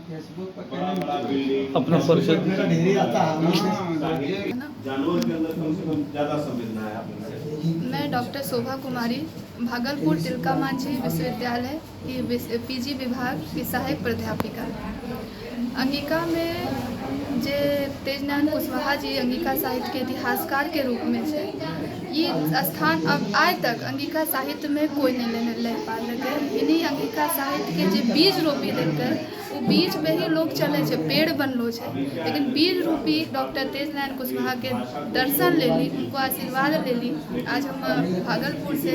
अपना परिचय जानवर के अंदर कम से कम ज्यादा संवेदना है आपने। मैं डॉक्टर शोभा कुमारी भागलपुर तिलका मांझी विश्वविद्यालय की पीजी विभाग की सहायक प्राध्यापिका। अंगिका में जे तेजनारायण कुशवाहा जी अंगिका साहित्य के इतिहासकार के रूप में है, ये स्थान अब आज तक अंगिका साहित्य में कोई नहीं ले पा लगे। इन्हीं अंगिका साहित्य के जे बीज रोपी देकर वो बीज पे ही लोग चले छे, पेड़ बनलो छे, लेकिन बीज रूपी डॉक्टर तेजनारायण कुशवाहा के दर्शन ले ली, उनको आशीर्वाद ले ली। आज हम भागलपुर से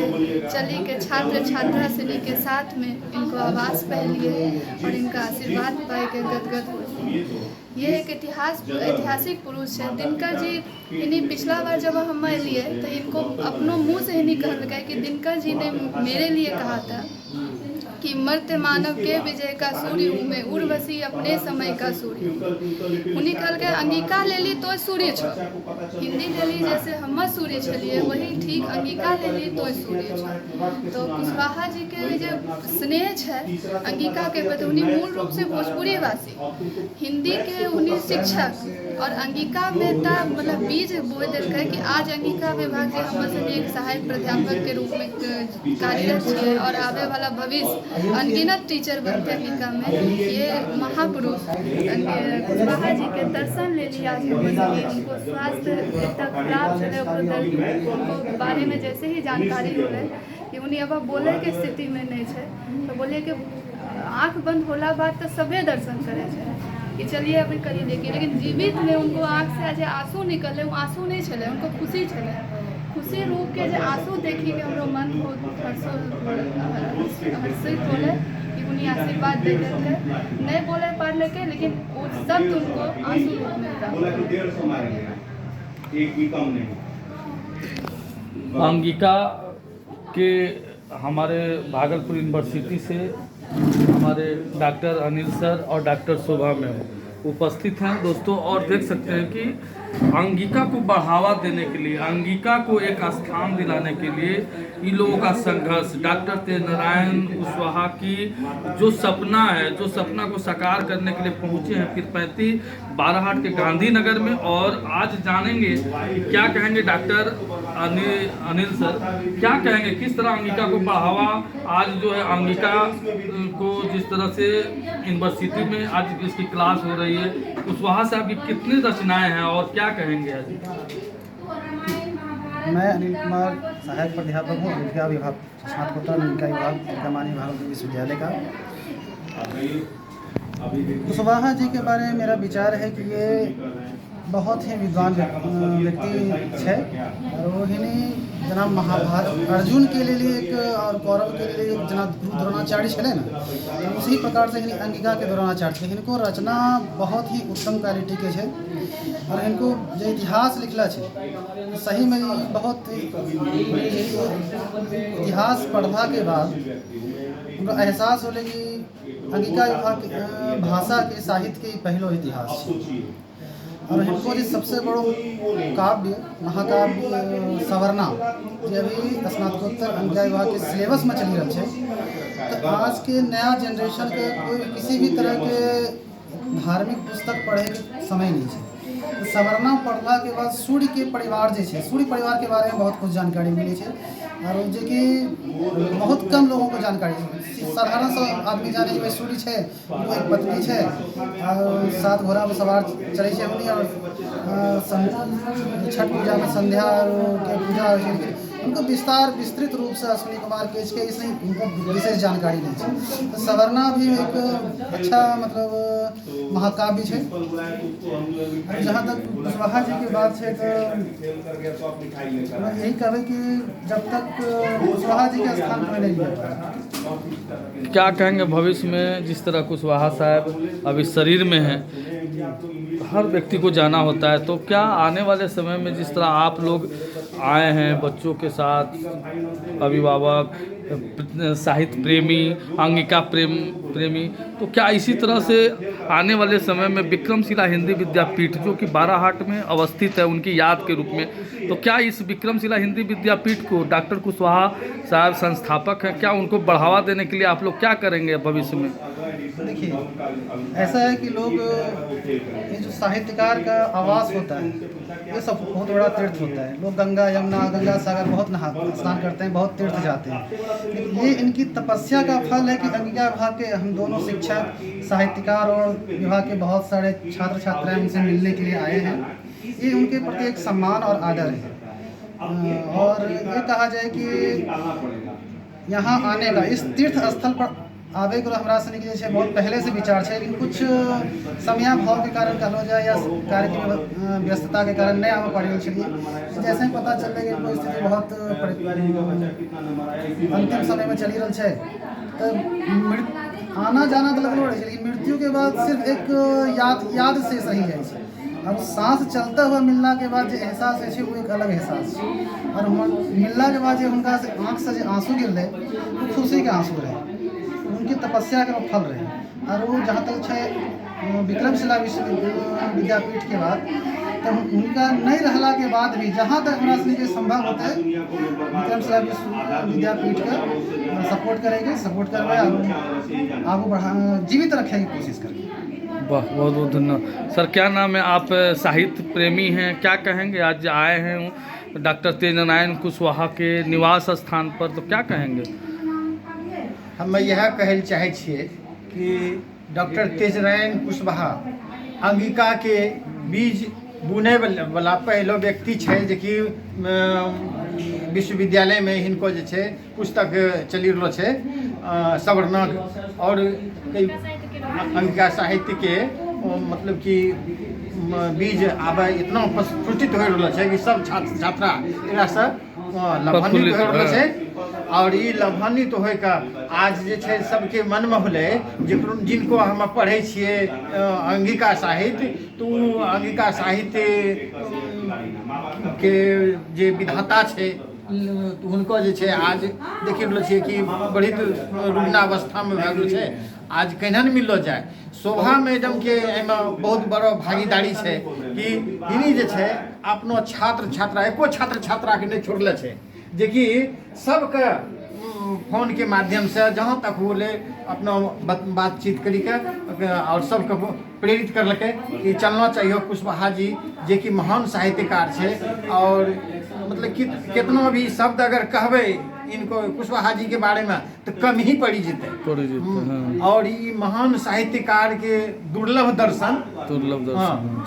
चली के छात्र छात्रा श्रेणी के साथ में इनको आवास पहलिए और इनका आशीर्वाद पाए के गदगद हुए। ये एक ऐतिहासिक पुरुष है दिनकर जी। इन्हीं पिछला बार जब हम लिए तो इनको अपनों मुँह से इन्हीं कहल गए कि दिनकर जी ने मेरे लिए कहा था कि मर्त्य मानव के विजय का सूर्य हूँ मैं, उर्वशी अपने समय का सूर्य हूँ। उन्हीं कहल के अंगिका ले ली तो सूर्य छो, हिंदी ले ली जैसे हम सूर्य छलिए वही ठीक अंगिका ले ली तो सूर्य छो। तो कुशवाहा जी के जो स्नेह है अंगिका के प्रति, उन्हीं मूल रूप से भोजपुरी वासी, हिंदी के उन्हीं शिक्षक और अंगिका में ता मतलब बीज बोए देख कि आज अंगिका विभाग के हम एक सहायक प्राध्यापक के रूप में कार्यरत है और आवे वाला भविष्य अनगिनत टीचर बनते अंगिका में। ये महापुरुष कुशवाहा जी के दर्शन ले लिया है। उनको स्वास्थ्य इतना खराब चले उनको बारे में जैसे ही जानकारी मिले कि उन्हें अब बोले के स्थिति में नहीं है, तो बोलिए कि आँख बंद होला बाद तो सभे दर्शन करे कि चलिए अभी करिए देखिए, लेकिन जीवित में उनको आँख से आज आंसू निकले, वो आंसू नहीं चले, उनको खुशी चले। खुशी रूप के जो आंसू देखी के हमारे मन को हर्षित बोले कि उन्हें आशीर्वाद दे देते नहीं बोले पढ़ लेके, लेकिन वो शब्द उनको आंसू रूप में अंगिका के हमारे भागलपुर यूनिवर्सिटी से हमारे डॉक्टर अनिल सर और डॉक्टर शोभा मैम उपस्थित हैं दोस्तों। और देख सकते हैं कि अंगिका को बढ़ावा देने के लिए, अंगिका को एक स्थान दिलाने के लिए इन लोगों का संघर्ष, डॉक्टर तेजनारायण कुशवाहा की जो सपना है, जो सपना को साकार करने के लिए पहुंचे हैं पीरपैंती बाराहाट के गांधीनगर में। और आज जानेंगे क्या कहेंगे डॉक्टर अनिल सर, क्या कहेंगे किस तरह अंगिका को बढ़ावा, आज जो है अंगिका को जिस तरह से यूनिवर्सिटी में आज इसकी क्लास हो रही है, कुशवाहा साहब की कितनी रचनाएं हैं और क्या कहेंगे आज? मैं अनिल कुमार सहायक प्राध्यापक हूँ अंगिका विभाग स्नातकोत्तर अंगिका विभाग तिलका मांझी भागलपुर विश्वविद्यालय का। कुशवाहा जी के बारे में मेरा विचार है कि ये बहुत ही विद्वान व्यक्ति है और वो जनाब महाभारत अर्जुन के लिए एक और कौरव के लिए एक जनाब द्रोणाचार्य चले ना, तो उसी प्रकार से अंगिका के द्रोणाचार्य थे। इनको रचना बहुत ही उत्तम क्वालिटी के है और इनको जो इतिहास लिखला है सही में बहुत इतिहास पढ़ला के बाद उनको एहसास होले कि अंगिका विभाग भाषा के साहित्य के पहलो इतिहास है। और इनको जो सबसे बड़ो काव्य महाकाव्य सवर्णा जो अभी स्नातकोत्तर अंगिका विभाग के सिलेबस में चली रही है, तो आज के नया जनरेशन के कोई किसी भी तरह के धार्मिक पुस्तक पढ़े के समय नहीं है। तो सवर्णा पढ़ला के बाद सूर्य के परिवार जो है, सूर्य परिवार के बारे में बहुत कुछ जानकारी मिली है और जो कि बहुत कम लोगों को जानकारी है। साधारण सा आदमी जाने जो सूर्य है वो एक पत्नी है और 7 घोड़ा में सवार चले छे उन्हीं और छठ पूजा में संध्या के पूजा उनको विस्तृत रूप से अश्विनी कुमार केच के इसलिए उनको विशेष जानकारी नहीं है। तो सवर्णा भी एक अच्छा मतलब महाकाव्य है। और जहाँ तक कुशवाहा जी की बात है तो मैं यही कहूँ कि जब तक कुशवाहा जी के स्थान पर नहीं मिल, क्या कहेंगे भविष्य में जिस तरह कुशवाहा साहब अभी शरीर में हैं, हर व्यक्ति को जाना होता है, तो क्या आने वाले समय में जिस तरह आप लोग आए हैं बच्चों के साथ, अभिभावक, साहित्य प्रेमी, अंगिका प्रेमी, तो क्या इसी तरह से आने वाले समय में विक्रमशिला हिंदी विद्यापीठ जो कि बाराहाट में अवस्थित है उनकी याद के रूप में, तो क्या इस विक्रमशिला हिंदी विद्यापीठ को डॉक्टर कुशवाहा साहब संस्थापक हैं, क्या उनको बढ़ावा देने के लिए आप लोग क्या करेंगे भविष्य में? देखिए ऐसा है कि लोग ये जो साहित्यकार का आवास होता है ये सब बहुत बड़ा तीर्थ होता है। लोग गंगा यमुना गंगा सागर बहुत स्नान करते हैं, बहुत तीर्थ जाते हैं, लेकिन ये इनकी तपस्या का फल है कि अंगिका विभाग के हम दोनों शिक्षक साहित्यकार और विभाग के बहुत सारे छात्र छात्राएं उनसे मिलने के लिए आए हैं। ये उनके प्रति एक सम्मान और आदर है। और ये कहा जाए कि यहाँ आने का इस तीर्थ स्थल पर आवे को हमरा सनी के बहुत पहले से विचार है, लेकिन कुछ समयाभाव के कारण कहलो जाए या कार्य की व्यस्तता के कारण नहीं आवे पड़े छलिए। जैसे ही पता चल कि इनको स्थिति बहुत अंतिम समय में चली रही है, तो आना जाना तो लगल रहे, लेकिन मृत्यु के बाद सिर्फ एक याद शेष रही जाए। अब सांस चलता हुआ मिलना के बाद जो एहसास है वो एक अलग एहसास है। और मिलना के बाद जो उनका आँख से जो आंसू गिर रहे वो खुशी के आंसू रहे, उनकी तपस्या के वो फल रहे। और वो जहाँ तक है विक्रमशिला विद्यापीठ के बाद तो उनका नहीं रहला के बाद भी जहाँ तक हमारा सभी के संभव होता है विक्रमशिला विद्यापीठ का सपोर्ट करेंगे, सपोर्ट करवाए आगे बढ़ा जीवित रखने की कोशिश करेंगे। वाह, बहुत बहुत धन्यवाद सर। क्या नाम है? आप साहित्य प्रेमी हैं, क्या कहेंगे? आज आए हैं डॉक्टर तेजनारायण कुशवाहा के निवास स्थान पर, तो क्या कहेंगे? हम यह कहल चाहे छिए कि डॉक्टर तेजनारायण कुशवाहा अंगिका के बीज बुने वाला पहलो व्यक्ति है जेकि विश्वविद्यालय में हिनको जे छे पुस्तक चली रहा है सवर्णक और कई अंगिका साहित्य के मतलब कि बीज आब इतना प्रस्फुटित हो रहा है कि सब छात्र छात्रा एकरा से लाभान्वित हो रहा है। और ये लाभान्वित होए का आज जे छे सबके मन में होले जिनको हम पढ़े छिए अंगिका साहित्य, तो अंगिका साहित्य के जे विधाता छे उनको जे छे आज देखि रहल छिए कि बड़ी रुग्णावस्था में भए गेल छे। आज केहन मिललो जाए। शोभा मैडम के एहिमे बहुत बड़ा भागीदारी है कि इन्हीं जे छे अपनो छात्र छात्रा एको छात्र छात्रा के नहीं छोड़ले छे, जेकि सबके फोन के माध्यम से जहाँ तक हो ले अपना बातचीत करी के और सबके प्रेरित करलके कि चलना चाहिए कुशवाहा जी जे कि महान साहित्यकार छे। और मतलब कि कितना भी शब्द अगर कहबे इनको कुशवाहा जी के बारे में तो कम ही पड़ी जेते। हाँ। और ये महान साहित्यकार के दुर्लभ दर्शन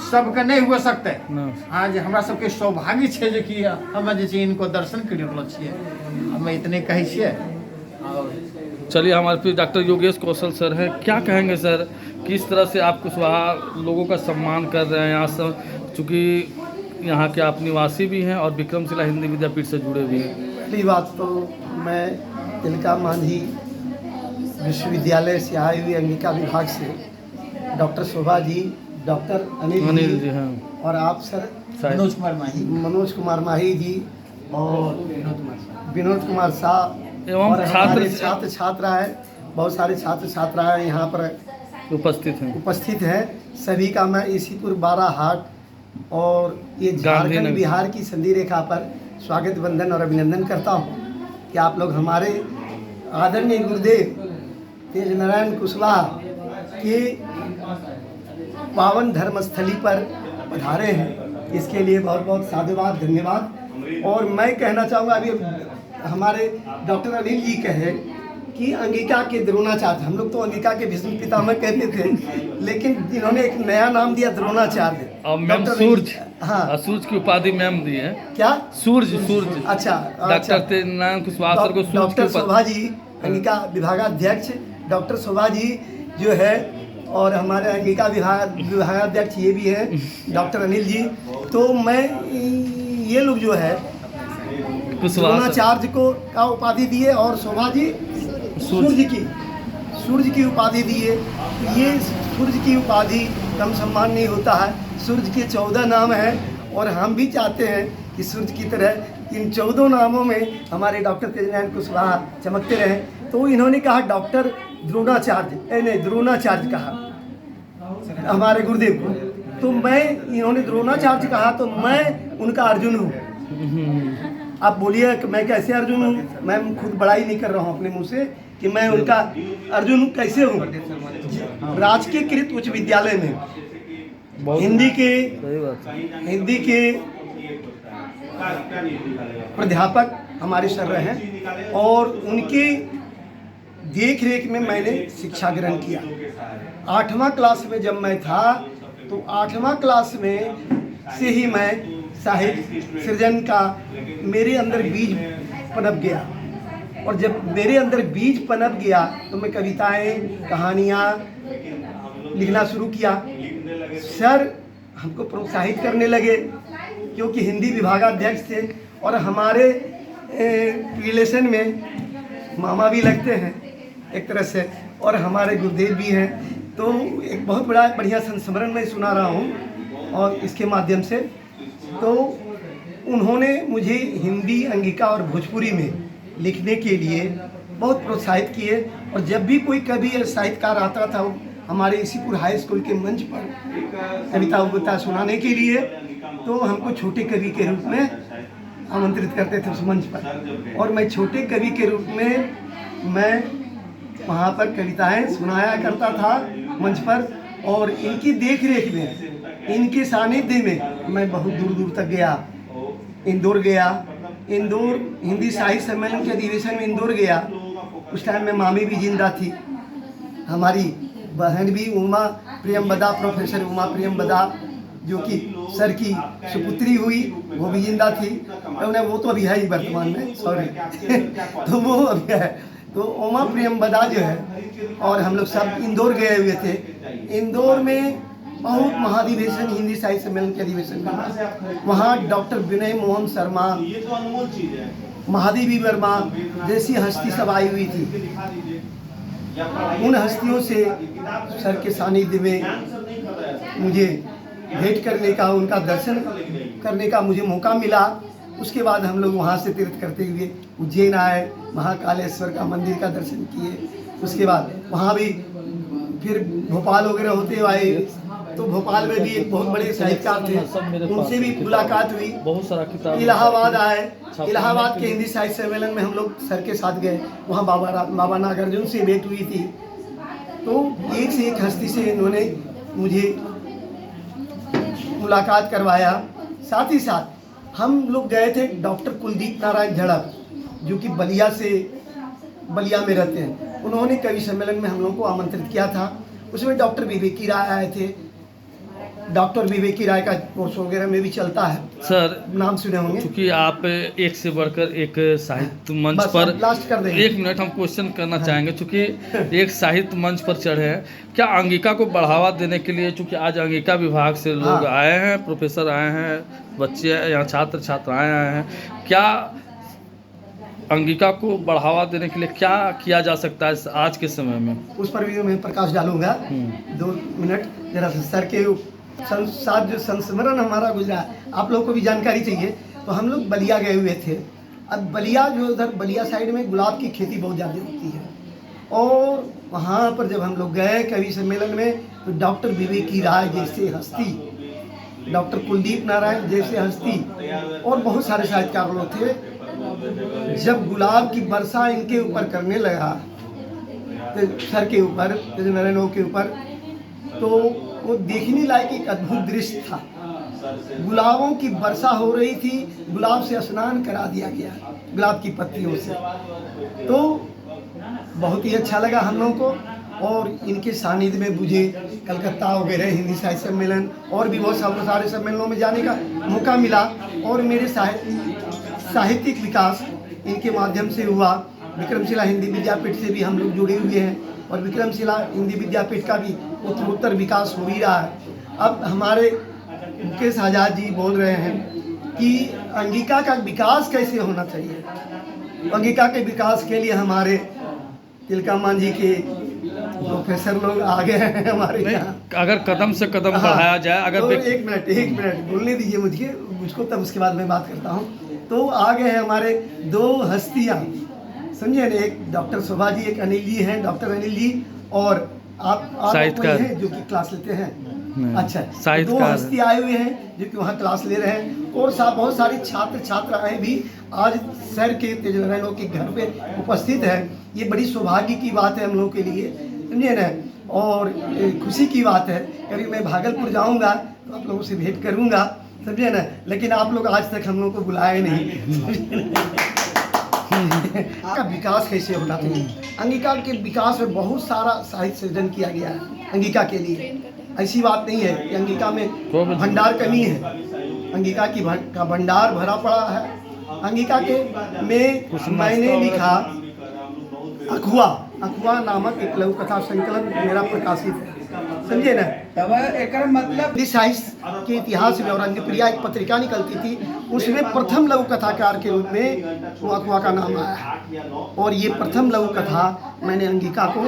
सबके नहीं हो सकते। आज हमरा सबके सौभाग्य है जे कि हम जे छै इनको दर्शन कर रहल छिए। हम इतने कहे छिए। चलिए, हमारे पास डॉक्टर योगेश कौशल सर हैं, क्या कहेंगे सर? किस तरह से आप कुशवाहा लोगों का सम्मान कर रहे हैं यहाँ से, चूँकि यहाँ के आप निवासी भी हैं और विक्रमशिला हिंदी विद्यापीठ से जुड़े भी हैं? पहली बात तो मैं तिलका मांझी विश्वविद्यालय से आई हुई अंगिका विभाग से डॉक्टर शोभा जी, डॉक्टर अनिल जी हाँ, और आप सर मनोज कुमार माही जी और विनोद कुमार शाह और हमारे छात्र छात्राएँ बहुत सारे छात्र छात्राएँ यहाँ पर उपस्थित हैं। सभी का मैं इसीपुर बाराहाट और ये झारखंड बिहार की संधि रेखा पर स्वागत वंदन और अभिनंदन करता हूँ कि आप लोग हमारे आदरणीय गुरुदेव तेजनारायण कुशवाहा के पावन धर्मस्थली पर पधारे हैं। इसके लिए बहुत बहुत साधुवाद, धन्यवाद। और मैं कहना चाहूँगा, अभी हमारे डॉक्टर अनिल जी कहे कि अंगिका के द्रोणाचार्य, हम लोग तो अंगिका के भीष्म पितामह कहते थे, लेकिन इन्होंने एक नया नाम दिया द्रोणाचार्य। मैम सूरज, हाँ, सूरज की उपाधि मैम दी है। क्या? सूरज। अच्छा, डॉक्टर तेजनारायण कुशवाहा सर को डॉक्टर शोभा जी अंगिका विभागाध्यक्ष डॉक्टर शोभा जी जो है, और हमारे अंगिका विभागाध्यक्ष ये भी है डॉक्टर अनिल जी। तो मैं ये लोग जो है द्रोणाचार्य को का उपाधि दिए और शोभा जी सूर्य की उपाधि दिए। ये सूर्य की उपाधि कम सम्मान नहीं होता है। सूर्य के 14 नाम हैं और हम भी चाहते हैं कि सूर्य की तरह इन 14 नामों में हमारे डॉक्टर तेजनारायण कुशवाहा चमकते रहें। तो इन्होंने कहा डॉक्टर द्रोणाचार्य, नहीं द्रोणाचार्य कहा हमारे गुरुदेव को, तो मैं इन्होंने द्रोणाचार्य कहा तो मैं उनका अर्जुन हूँ। आप बोलिए कि मैं कैसे अर्जुन हूँ? मैं खुद बड़ाई नहीं कर रहा हूँ अपने मुँह से कि मैं उनका अर्जुन कैसे हूँ। राजकीयकृत उच्च विद्यालय में बहुत हिंदी के सही बात है। हिंदी के प्राध्यापक हमारे सर रहे हैं और उनके देख रेख में मैंने शिक्षा ग्रहण किया। 8वां क्लास में जब मैं था तो 8वां क्लास में से ही मैं साहित्य सृजन का मेरे अंदर बीज पनप गया और जब मेरे अंदर बीज पनप गया तो मैं कविताएं कहानियाँ लिखना शुरू किया। सर हमको प्रोत्साहित करने लगे क्योंकि हिंदी विभागाध्यक्ष थे और हमारे रिलेशन में मामा भी लगते हैं एक तरह से और हमारे गुरुदेव भी हैं। तो एक बहुत बढ़िया संस्मरण मैं सुना रहा हूँ और इसके माध्यम से तो उन्होंने मुझे हिंदी अंगिका और भोजपुरी में लिखने के लिए बहुत प्रोत्साहित किए और जब भी कोई कवि या साहित्यकार आता था हमारे इसीपुर हाई स्कूल के मंच पर कविता उविता सुनाने के लिए तो हमको छोटे कवि के रूप में आमंत्रित करते थे उस मंच पर और मैं छोटे कवि के रूप में मैं वहाँ पर कविताएं सुनाया करता था मंच पर और इनकी देख रेख में इनके सानिध्य में मैं बहुत दूर दूर तक गया। इंदौर गया, इंदौर हिंदी साहित्य सम्मेलन के अधिवेशन में इंदौर गया। उस टाइम में मामी भी जिंदा थी, हमारी बहन भी उमा प्रियम बदा, प्रोफेसर उमा प्रियम बदा जो कि सर की सुपुत्री हुई वो भी जिंदा थी। वो तो अभी है ही वर्तमान में, सॉरी तो वो अभी है। तो उमा प्रियम बदा जो है और हम लोग सब इंदौर गए हुए थे। इंदौर में बहुत महाधिवेशन हिंदी साहित्य सम्मेलन के अधिवेशन में वहाँ डॉक्टर विनय मोहन शर्मा, महादेवी वर्मा जैसी हस्ती सब आई हुई थी। उन हस्तियों से सर के सानिध्य में मुझे भेंट करने का, उनका दर्शन करने का मुझे मौका मिला। उसके बाद हम लोग वहाँ से तीर्थ करते हुए उज्जैन आए, महाकालेश्वर का मंदिर का दर्शन किए। उसके बाद वहाँ भी फिर भोपाल वगैरह होते हुए आए तो भोपाल में भी एक बहुत बड़े साहित्यकार थे, उनसे भी मुलाकात हुई। बहुत सारा किताब। इलाहाबाद आए, इलाहाबाद के हिंदी साहित्य सम्मेलन में हम लोग सर के साथ गए, वहाँ बाबा नागार्जुन से भेंट हुई थी। तो एक से एक हस्ती से इन्होंने मुझे मुलाकात करवाया। साथ ही साथ हम लोग गए थे डॉक्टर कुलदीप नारायण झड़प जो कि बलिया में रहते हैं। उन्होंने कवि सम्मेलन में हम लोगों को आमंत्रित किया था। उसमें डॉक्टर विवेकी राय आए थे। डॉक्टर विवेकी राय का कोर्स वगैरह में भी चलता है, सर नाम सुने होंगे। क्योंकि आप एक से बढ़कर एक साहित्य मंच पर लास्ट कर देंगे। 1 मिनट हम क्वेश्चन करना चाहेंगे चूँकि एक साहित्य मंच पर चढ़े हैं, क्या अंगिका को बढ़ावा देने के लिए, चूँकि आज अंगिका विभाग से लोग आए हैं, प्रोफेसर आए हैं, बच्चे यहाँ छात्र छात्राएँ आए हैं, क्या अंगिका को बढ़ावा देने के लिए क्या किया जा सकता है आज के समय में? उस पर भी मैं प्रकाश डालूंगा। 2 मिनट जरा सर के साथ जो संस्मरण हमारा गुजरा, आप लोगों को भी जानकारी चाहिए। तो हम लोग बलिया गए हुए थे। अब बलिया जो उधर बलिया साइड में गुलाब की खेती बहुत ज़्यादा होती है और वहाँ पर जब हम लोग गए कवि सम्मेलन में तो डॉक्टर विवेकी राय जैसे हस्ती, डॉक्टर कुलदीप नारायण जैसे हस्ती और बहुत सारे साहित्यकार लोग थे। जब गुलाब की वर्षा इनके ऊपर करने लगा तो सर के ऊपर, नारायण के ऊपर, तो वो देखने लायक एक अद्भुत दृश्य था। गुलाबों की वर्षा हो रही थी, गुलाब से स्नान करा दिया गया, गुलाब की पत्तियों से। तो बहुत ही अच्छा लगा हम लोगों को और इनके सानिध्य में मुझे कलकत्ता वगैरह हिंदी साहित्य सम्मेलन और भी बहुत सारे सम्मेलनों में जाने का मौका मिला और मेरे साहित्यिक विकास इनके माध्यम से हुआ। विक्रमशिला हिंदी विद्यापीठ से भी हम लोग जुड़े हुए हैं और विक्रमशिला हिंदी विद्यापीठ का भी उत्तरोत्तर विकास हो ही रहा है। अब हमारे मुकेश आजाद जी बोल रहे हैं कि अंगिका का विकास कैसे होना चाहिए। अंगिका के विकास के लिए हमारे तिलका मांझी के प्रोफेसर लोग आ गए हैं हमारे यहाँ। अगर कदम से कदम बढ़ाया जाए, अगर तो एक मिनट बोलने दीजिए मुझको, तब उसके बाद मैं बात करता हूँ। तो आ गए हैं हमारे 2 हस्तियाँ, समझे ना, एक डॉक्टर शोभा जी, एक अनिल जी हैं, डॉक्टर अनिल जी, और आप साहित्यकार हैं जो कि क्लास लेते हैं। अच्छा, 2 साहित्यकार हस्ती आए हुए हैं जो कि वहाँ क्लास ले रहे हैं और बहुत सारे छात्र छात्राएं भी आज सर के तेजनारायण के घर पे उपस्थित है। ये बड़ी सौभाग्य की बात है हम लोगों के लिए, समझे ना। और खुशी की बात है। कभी मैं भागलपुर जाऊंगा तो आप लोगों से भेंट करूंगा, समझे ना, लेकिन आप लोग आज तक हम लोग को बुलाए नहीं। का विकास कैसे होना चाहिए, अंगिका के विकास में बहुत सारा साहित्य सृजन किया गया है अंगिका के लिए। ऐसी बात नहीं है कि अंगिका में भंडार कमी है, अंगिका की का भंडार भरा पड़ा है। अंगिका के में मैंने लिखा अखुआ, अखुआ नामक एक लघु कथा संकलन मेरा प्रकाशित है, समझे ना। एक मतलब साहित्य के इतिहास में और अंगप्रिया एक पत्रिका निकलती थी, उसमें प्रथम लघु कथाकार के रूप में वो अखुआ का नाम आया है। और ये प्रथम लघु कथा मैंने अंगिका को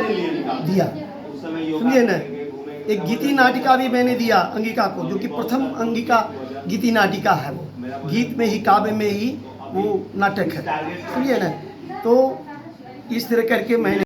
दिया, समझे ना। एक गीति नाटिका भी मैंने दिया अंगिका को, जो कि प्रथम अंगिका गीति नाटिका है। वो गीत में ही, काव्य में ही वो नाटक है, समझिए ना। तो इस तरह करके मैंने